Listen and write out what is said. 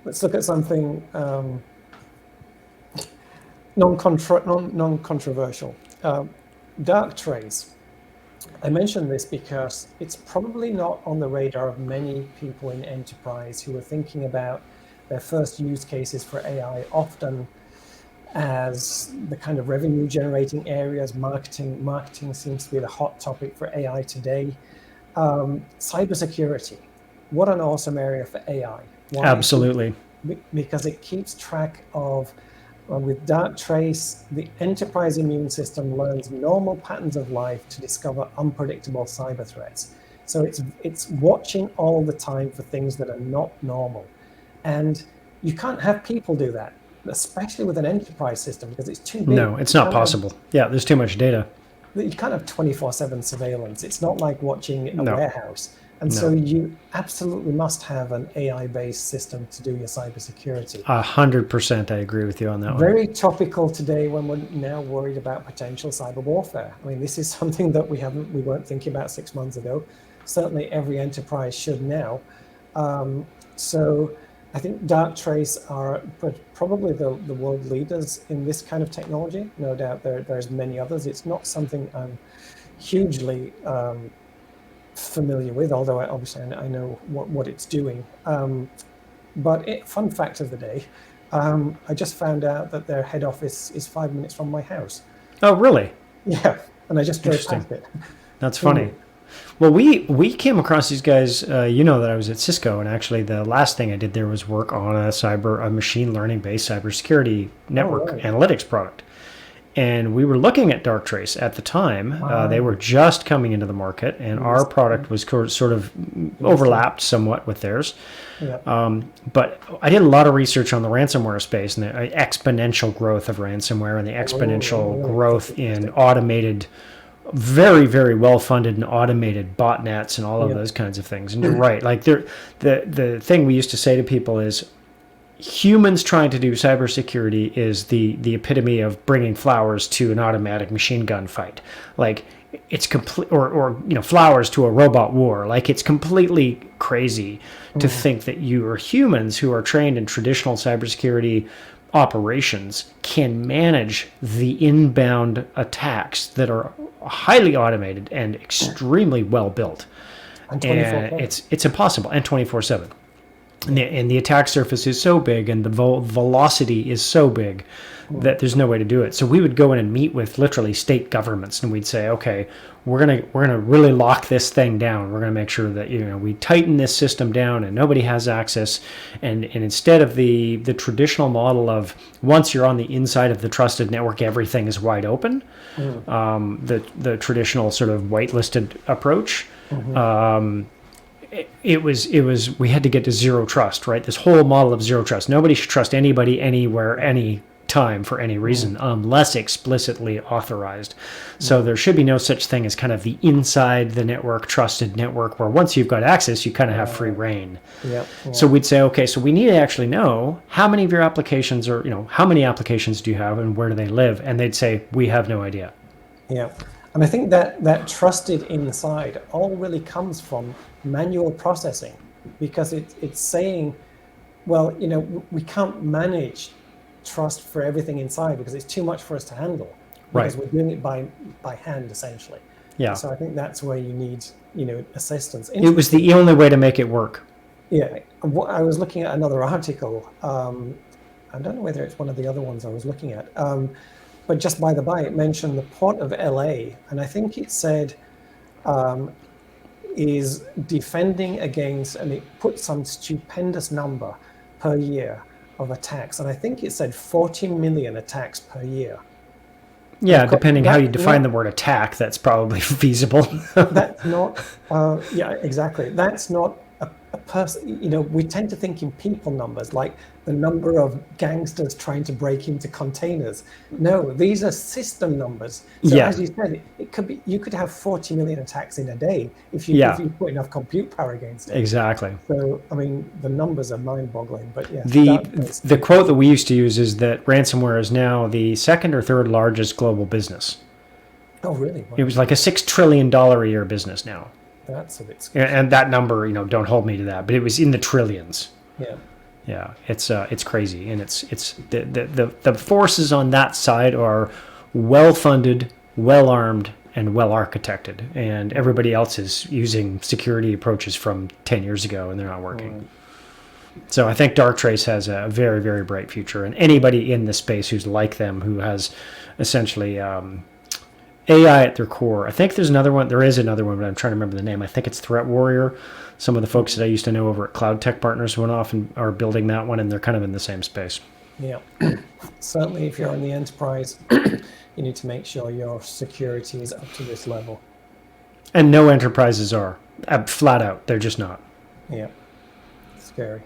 let's look at something non-controversial. Darktrace. I mention this because it's probably not on the radar of many people in enterprise who are thinking about their first use cases for AI, often as the kind of revenue generating areas. Marketing seems to be the hot topic for AI today. Cybersecurity. What an awesome area for AI. Why? Absolutely. Because it keeps track of, with Darktrace, the enterprise immune system learns normal patterns of life to discover unpredictable cyber threats. So it's watching all the time for things that are not normal. And you can't have people do that, especially with an enterprise system, because it's too big. No, it's not possible. Yeah, there's too much data. You can't have 24/7 surveillance. It's not like watching a warehouse. And so you absolutely must have an AI-based system to do your cybersecurity. 100%, I agree with you on that one. Very topical today when we're now worried about potential cyber warfare. I mean, this is something that we weren't thinking about 6 months ago. Certainly every enterprise should now. So I think Darktrace are probably the world leaders in this kind of technology. No doubt there's many others. It's not something I'm hugely familiar with, although obviously I know what it's doing. But fun fact of the day, I just found out that their head office is 5 minutes from my house. Oh, really? Yeah, and I just drove past it. That's funny. Well, we came across these guys. You know that I was at Cisco, and actually the last thing I did there was work on a machine learning based cybersecurity network analytics product. And we were looking at Darktrace at the time. They were just coming into the market, and our product was sort of overlapped somewhat with theirs. Yeah. But I did a lot of research on the ransomware space and the exponential growth of ransomware and the exponential growth in automated, very, very well-funded and automated botnets and all of those kinds of things. And you're right. Like the thing we used to say to people is, humans trying to do cybersecurity is the epitome of bringing flowers to an automatic machine gun fight. Like it's complete, or flowers to a robot war. Like it's completely crazy to think that you are humans who are trained in traditional cybersecurity operations can manage the inbound attacks that are highly automated and extremely well built. And it's impossible, and 24/7. And the attack surface is so big, and the velocity is so big that there's no way to do it. So we would go in and meet with literally state governments, and we'd say, okay, we're gonna really lock this thing down. We're gonna make sure that we tighten this system down and nobody has access. And instead of the traditional model of once you're on the inside of the trusted network, everything is wide open, the traditional sort of whitelisted approach. It was we had to get to zero trust, right? This whole model of zero trust. Nobody should trust anybody, anywhere, any time, for any reason, unless explicitly authorized. So there should be no such thing as kind of the inside the network trusted network, where once you've got access, you kind of have free reign. So we'd say, okay, so we need to actually know how many of your applications are, how many applications do you have and where do they live? And they'd say, we have no idea. Yeah. And I think that trusted inside all really comes from manual processing, because it's saying, well, we can't manage trust for everything inside because it's too much for us to handle. Because we're doing it by hand, essentially. Yeah. So I think that's where you need, assistance. It was the only way to make it work. Yeah. I was looking at another article. I don't know whether it's one of the other ones I was looking at. But just by the by, it mentioned the Port of LA, and I think it said is defending against, and it put some stupendous number per year of attacks, and I think it said 40 million attacks per year. Yeah, depending how you define the word attack, that's probably feasible. That's not, yeah, exactly. That's not a person, we tend to think in people numbers, like the number of gangsters trying to break into containers. No, these are system numbers. So as you said, it could be, you could have 40 million attacks in a day if you put enough compute power against it. Exactly. So, I mean, the numbers are mind-boggling, but yeah. The quote that we used to use is that ransomware is now the second or third largest global business. Oh, really? Wow. It was like a $6 trillion a year business now. That's a bit scary. And that number, don't hold me to that, but it was in the trillions. Yeah. Yeah, it's crazy, and it's the forces on that side are well funded, well armed, and well architected, and everybody else is using security approaches from 10 years ago, and they're not working. So I think Darktrace has a very, very bright future, and anybody in the space who's like them, who has essentially AI at their core. I think there's another one. There is another one, but I'm trying to remember the name. I think it's Threat Warrior. Some of the folks that I used to know over at Cloud Tech Partners went off and are building that one, and they're kind of in the same space. Yeah, certainly if you're in the enterprise, you need to make sure your security is up to this level. And no enterprises are. Flat out, they're just not. Yeah, scary.